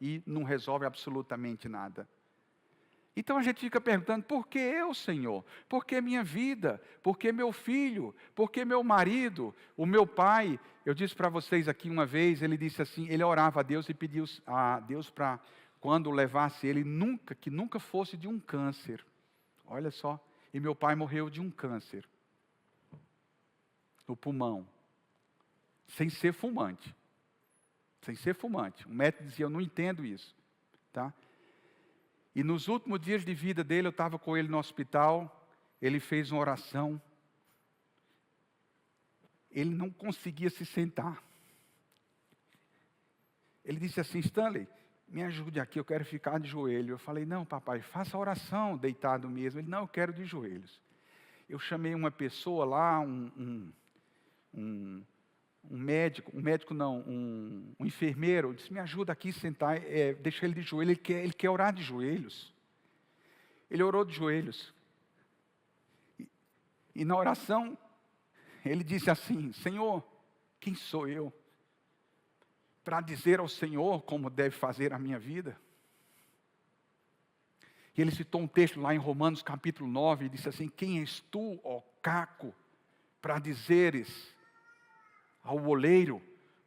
e não resolve absolutamente nada. Então a gente fica perguntando, por que eu, Senhor? Por que minha vida? Por que meu filho? Por que meu marido? O meu pai? Eu disse para vocês aqui uma vez, ele disse assim, ele orava a Deus e pediu a Deus para, quando levasse ele, que nunca fosse de um câncer. Olha só, e meu pai morreu de um câncer no pulmão, sem ser fumante. Sem ser fumante. O médico dizia, eu não entendo isso, tá? E nos últimos dias de vida dele, eu estava com ele no hospital, ele fez uma oração. Ele não conseguia se sentar. Ele disse assim, Stanley, me ajude aqui, eu quero ficar de joelho. Eu falei, não, papai, faça a oração deitado mesmo. Ele, não, eu quero de joelhos. Eu chamei uma pessoa lá, um enfermeiro, disse, me ajuda aqui a sentar, deixa ele de joelho, ele quer orar de joelhos. Ele orou de joelhos. E na oração, ele disse assim, Senhor, quem sou eu para dizer ao Senhor como deve fazer a minha vida? E ele citou um texto lá em Romanos capítulo 9, e disse assim, quem és tu, ó caco, para dizeres ao oleiro,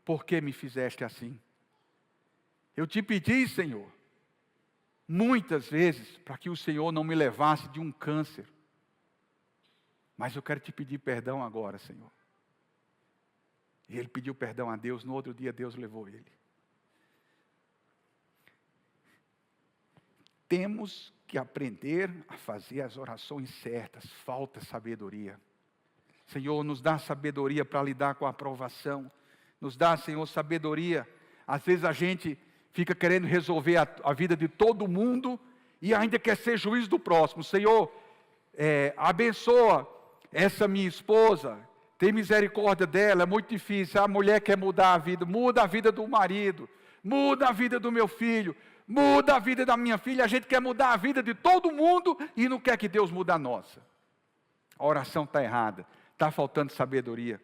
por que me fizeste assim? Eu te pedi, Senhor, muitas vezes, para que o Senhor não me levasse de um câncer. Mas eu quero te pedir perdão agora, Senhor. E ele pediu perdão a Deus, no outro dia Deus levou ele. Temos que aprender a fazer as orações certas, falta sabedoria. Senhor, nos dá sabedoria para lidar com a aprovação. Nos dá, Senhor, sabedoria. Às vezes a gente fica querendo resolver a vida de todo mundo e ainda quer ser juiz do próximo. Senhor, abençoa essa minha esposa. Tem misericórdia dela, é muito difícil. A mulher quer mudar a vida. Muda a vida do marido. Muda a vida do meu filho. Muda a vida da minha filha. A gente quer mudar a vida de todo mundo e não quer que Deus mude a nossa. A oração está errada. Está faltando sabedoria.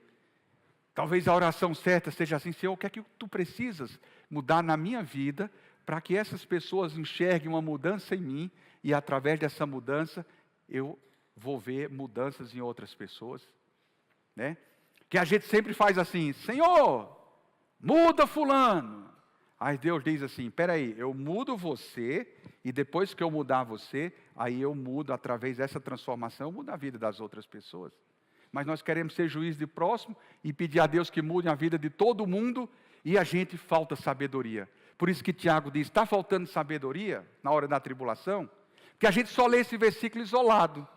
Talvez a oração certa seja assim, Senhor, o que é que tu precisas mudar na minha vida para que essas pessoas enxerguem uma mudança em mim e através dessa mudança eu vou ver mudanças em outras pessoas, né? Que a gente sempre faz assim, Senhor, muda fulano. Aí Deus diz assim, espera aí, eu mudo você e depois que eu mudar você, aí eu mudo através dessa transformação, eu mudo a vida das outras pessoas. Mas nós queremos ser juiz de próximo e pedir a Deus que mude a vida de todo mundo e a gente falta sabedoria. Por isso que Tiago diz, está faltando sabedoria na hora da tribulação? Porque a gente só lê esse versículo isolado.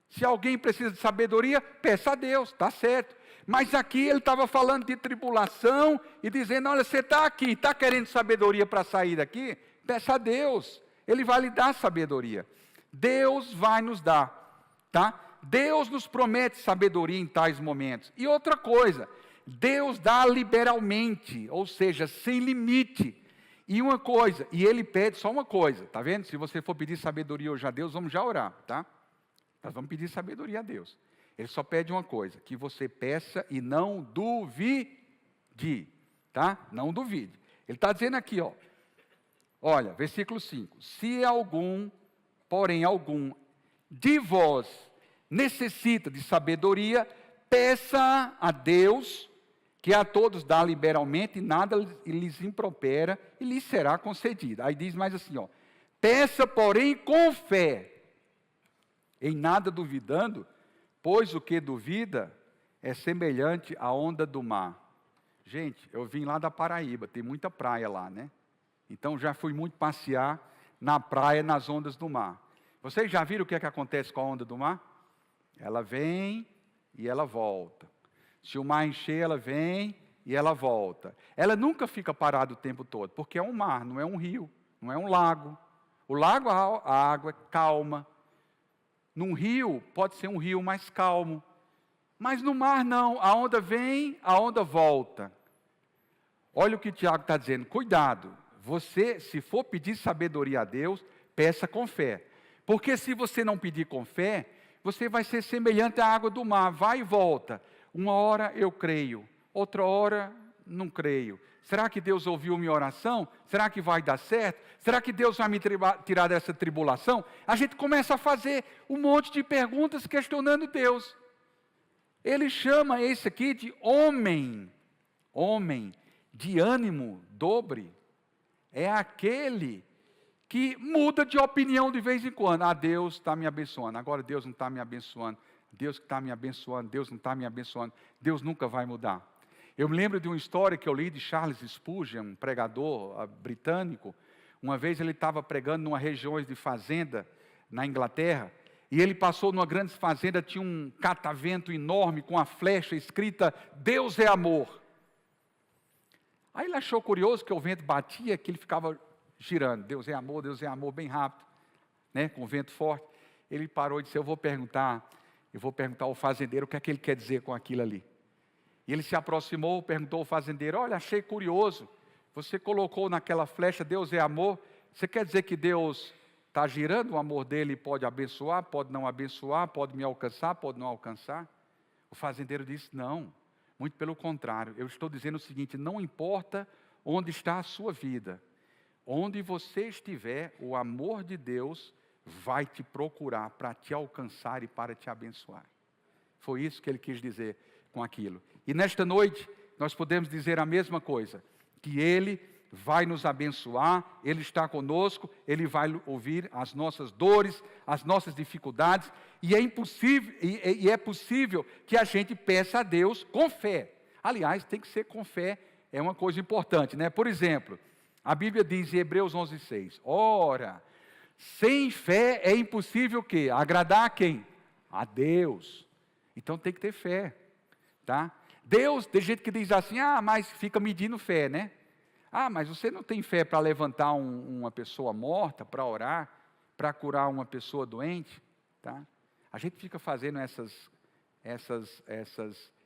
Se alguém precisa de sabedoria, peça a Deus, está certo. Mas aqui ele estava falando de tribulação e dizendo, olha, você está aqui, está querendo sabedoria para sair daqui? Peça a Deus, Ele vai lhe dar sabedoria. Deus vai nos dar, tá? Deus nos promete sabedoria em tais momentos. E outra coisa, Deus dá liberalmente, ou seja, sem limite. E uma coisa, e Ele pede só uma coisa, tá vendo? Se você for pedir sabedoria hoje a Deus, vamos já orar, tá? Nós vamos pedir sabedoria a Deus. Ele só pede uma coisa, que você peça e não duvide, tá? Não duvide. Ele está dizendo aqui, ó, olha, versículo 5. Se algum, porém algum, de vós necessita de sabedoria, peça a Deus, que a todos dá liberalmente, e nada lhes impropera, e lhes será concedida. Aí diz mais assim, ó, peça, porém, com fé, em nada duvidando, pois o que duvida é semelhante à onda do mar. Gente, eu vim lá da Paraíba, tem muita praia lá, né? Então já fui muito passear na praia, nas ondas do mar. Vocês já viram o que é que acontece com a onda do mar? Ela vem e ela volta. Se o mar encher, ela vem e ela volta. Ela nunca fica parada o tempo todo, porque é um mar, não é um rio, não é um lago. O lago, a água é calma. Num rio, pode ser um rio mais calmo. Mas no mar não, a onda vem, a onda volta. Olha o que Tiago está dizendo, cuidado. Você, se for pedir sabedoria a Deus, peça com fé. Porque se você não pedir com fé, você vai ser semelhante à água do mar, vai e volta. Uma hora eu creio, outra hora não creio. Será que Deus ouviu minha oração? Será que vai dar certo? Será que Deus vai me tirar dessa tribulação? A gente começa a fazer um monte de perguntas questionando Deus. Ele chama esse aqui de homem de ânimo dobre. É aquele que muda de opinião de vez em quando. Ah, Deus está me abençoando, agora Deus não está me abençoando. Deus que está me abençoando, Deus não está me abençoando. Deus nunca vai mudar. Eu me lembro de uma história que eu li de Charles Spurgeon, um pregador britânico. Uma vez ele estava pregando numa região de fazenda na Inglaterra, e ele passou numa grande fazenda, tinha um catavento enorme com a flecha escrita, Deus é amor. Aí ele achou curioso que o vento batia, que ele ficava girando, Deus é amor, bem rápido, né, com o vento forte. Ele parou e disse, eu vou perguntar ao fazendeiro o que é que ele quer dizer com aquilo ali. E ele se aproximou, perguntou ao fazendeiro, olha, achei curioso, você colocou naquela flecha, Deus é amor, você quer dizer que Deus está girando, o amor dele pode abençoar, pode não abençoar, pode me alcançar, pode não alcançar? O fazendeiro disse, não, muito pelo contrário, eu estou dizendo o seguinte, não importa onde está a sua vida, onde você estiver, o amor de Deus vai te procurar para te alcançar e para te abençoar. Foi isso que ele quis dizer com aquilo. E nesta noite, nós podemos dizer a mesma coisa, que Ele vai nos abençoar, Ele está conosco, Ele vai ouvir as nossas dores, as nossas dificuldades, e é possível que a gente peça a Deus com fé. Aliás, tem que ser com fé, é uma coisa importante, né? Por exemplo, a Bíblia diz em Hebreus 11:6, ora, sem fé é impossível o quê? Agradar a quem? A Deus. Então tem que ter fé, tá? Deus, tem gente que diz assim, mas fica medindo fé, né? Mas você não tem fé para levantar uma pessoa morta, para orar, para curar uma pessoa doente, tá? A gente fica fazendo essas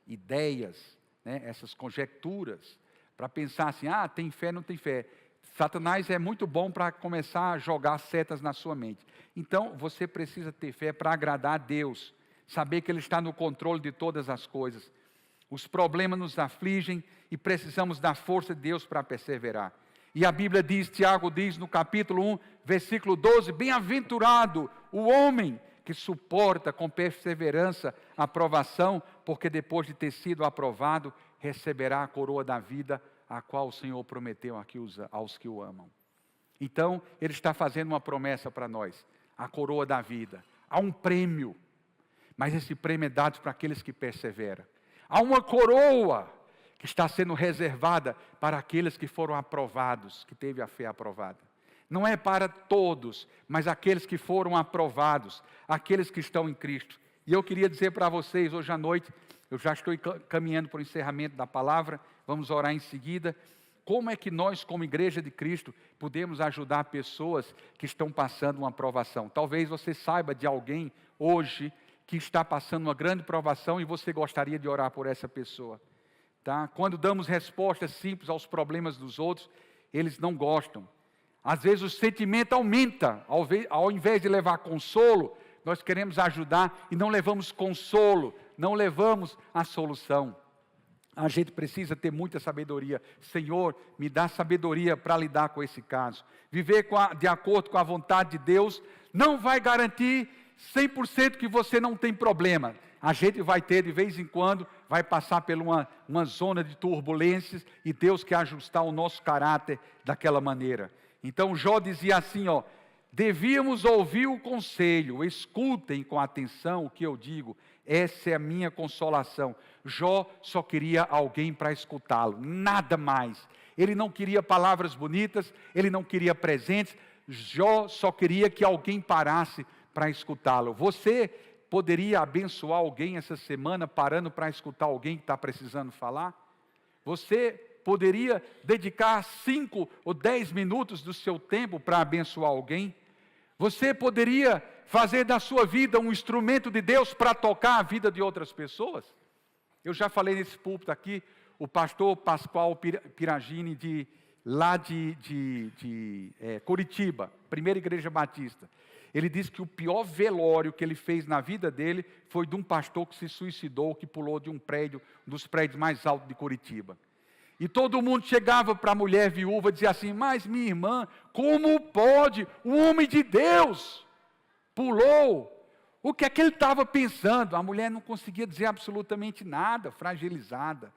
ideias, né? Essas conjecturas, para pensar assim, tem fé, não tem fé. Satanás é muito bom para começar a jogar setas na sua mente. Então, você precisa ter fé para agradar a Deus, saber que Ele está no controle de todas as coisas. Os problemas nos afligem e precisamos da força de Deus para perseverar. E a Bíblia diz, Tiago diz no capítulo 1, versículo 12, bem-aventurado o homem que suporta com perseverança a provação, porque depois de ter sido aprovado, receberá a coroa da vida, a qual o Senhor prometeu aos que o amam. Então, Ele está fazendo uma promessa para nós, a coroa da vida. Há um prêmio, mas esse prêmio é dado para aqueles que perseveram. Há uma coroa que está sendo reservada para aqueles que foram aprovados, que teve a fé aprovada. Não é para todos, mas aqueles que foram aprovados, aqueles que estão em Cristo. E eu queria dizer para vocês, hoje à noite, eu já estou caminhando para o encerramento da palavra, vamos orar em seguida. Como é que nós, como Igreja de Cristo, podemos ajudar pessoas que estão passando uma provação? Talvez você saiba de alguém hoje que está passando uma grande provação e você gostaria de orar por essa pessoa. Tá? Quando damos respostas simples aos problemas dos outros, eles não gostam. Às vezes o sentimento aumenta, ao invés de levar consolo, nós queremos ajudar e não levamos consolo, não levamos a solução. A gente precisa ter muita sabedoria. Senhor, me dá sabedoria para lidar com esse caso. Viver de acordo com a vontade de Deus não vai garantir 100% que você não tem problema. A gente vai ter, de vez em quando, vai passar por uma zona de turbulências e Deus quer ajustar o nosso caráter daquela maneira. Então Jó dizia assim, devíamos ouvir o conselho, escutem com atenção o que eu digo, essa é a minha consolação. Jó só queria alguém para escutá-lo, nada mais. Ele não queria palavras bonitas, ele não queria presentes, Jó só queria que alguém parasse para escutá-lo. Você poderia abençoar alguém essa semana parando para escutar alguém que está precisando falar? Você poderia dedicar 5 ou 10 minutos do seu tempo para abençoar alguém? Você poderia fazer da sua vida um instrumento de Deus para tocar a vida de outras pessoas? Eu já falei nesse púlpito aqui, o pastor Pascoal Piragini, lá de Curitiba, Primeira Igreja Batista. Ele disse que o pior velório que ele fez na vida dele foi de um pastor que se suicidou, que pulou de um dos prédios mais altos de Curitiba. E todo mundo chegava para a mulher viúva e dizia assim: mas minha irmã, como pode? O homem de Deus pulou. O que é que ele estava pensando? A mulher não conseguia dizer absolutamente nada, fragilizada.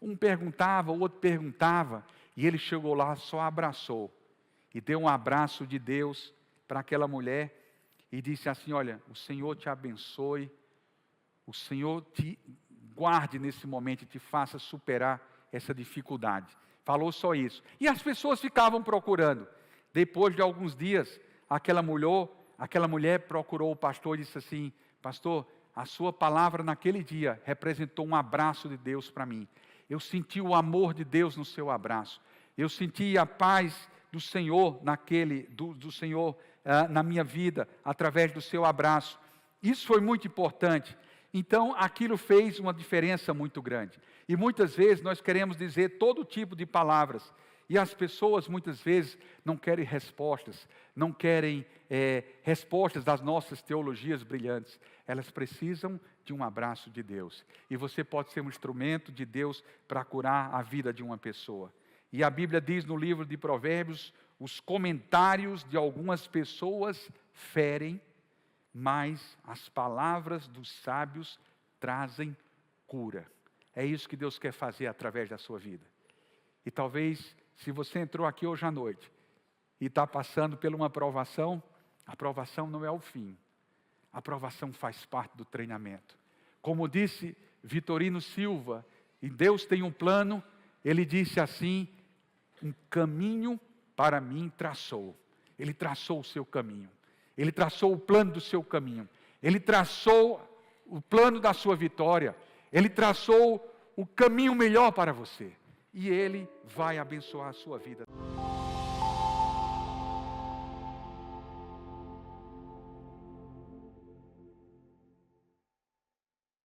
Um perguntava, o outro perguntava. E ele chegou lá, só abraçou. E deu um abraço de Deus para aquela mulher. E disse assim: olha, o Senhor te abençoe. O Senhor te guarde nesse momento e te faça superar essa dificuldade. Falou só isso. E as pessoas ficavam procurando. Depois de alguns dias, aquela mulher procurou o pastor e disse assim: pastor, a sua palavra naquele dia representou um abraço de Deus para mim. Eu senti o amor de Deus no seu abraço. Eu senti a paz do Senhor do Senhor na minha vida, através do seu abraço. Isso foi muito importante. Então, aquilo fez uma diferença muito grande. E muitas vezes nós queremos dizer todo tipo de palavras. E as pessoas muitas vezes não querem respostas, não querem respostas das nossas teologias brilhantes. Elas precisam de um abraço de Deus. E você pode ser um instrumento de Deus para curar a vida de uma pessoa. E a Bíblia diz no livro de Provérbios: os comentários de algumas pessoas ferem, mas as palavras dos sábios trazem cura. É isso que Deus quer fazer através da sua vida. E talvez, se você entrou aqui hoje à noite e está passando por uma aprovação, a aprovação não é o fim. A aprovação faz parte do treinamento. Como disse Vitorino Silva, e Deus tem um plano, ele disse assim: um caminho para mim traçou. Ele traçou o seu caminho. Ele traçou o plano do seu caminho. Ele traçou o plano da sua vitória. Ele traçou o caminho melhor para você. E Ele vai abençoar a sua vida.